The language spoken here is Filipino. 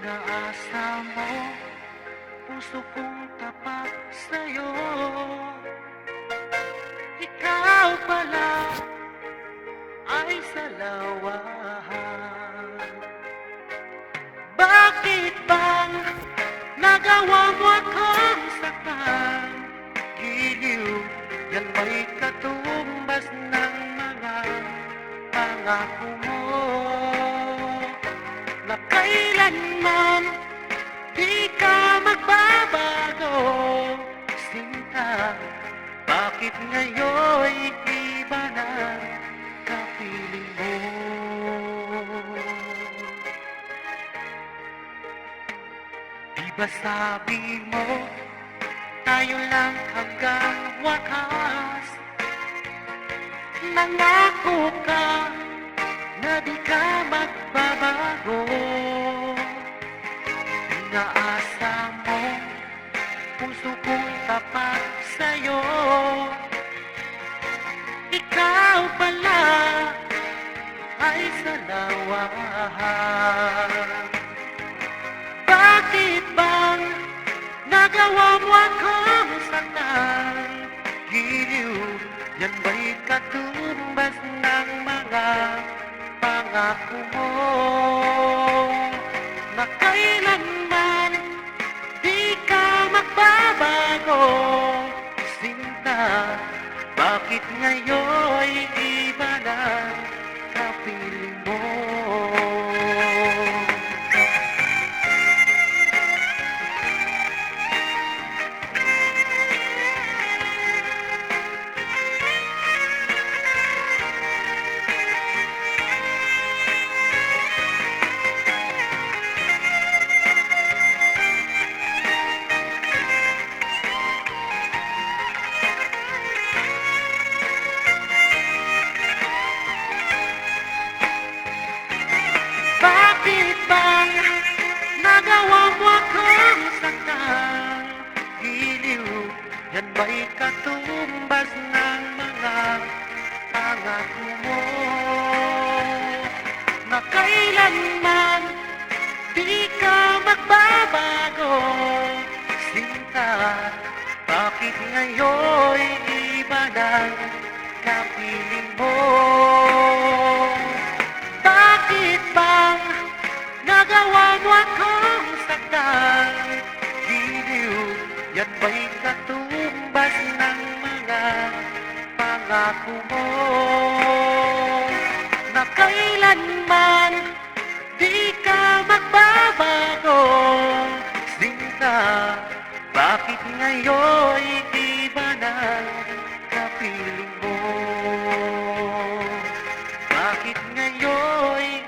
Inaasa mo, puso kong tapat sa'yo. Ikaw pala ay salawahan. Bakit bang nagawa mo akong saktan? Giliw, yan ba'y katumbas ng mga pangako mo? Na kailanman di ka magbabago, sinta. Bakit ngayon'y iba na kapiling mo? Di ba sabi mo, tayo lang hanggang wakas? Nangako ka na di ka magbabago. Inaasa mo, puso kong tapat sa'yo. Ikaw pala ay salawahan. Bakit bang nagawa mo akong saktan? Giliw, yan ba'y katumbas ng mga pangako mo? Na kailanman di ka magbabago, sinta. Bakit ngayon'y iba na kapiling mo? Bakit bang nagawa mo akong saktan? Giliw, yan ba'y katumbas ng mga pangako mo? Na kailanman di ka magbabago, sinta. Bakit ngayon'y iba ng kapiling mo? Bakit bang nagawa mo akong saktan? Giliw, yan ba'y katumbas ng mga pangako mo? Na kailanman di ka magbabago, sinta. Bakit ngayon'y iba ng kapiling mo? Bakit ngayon'y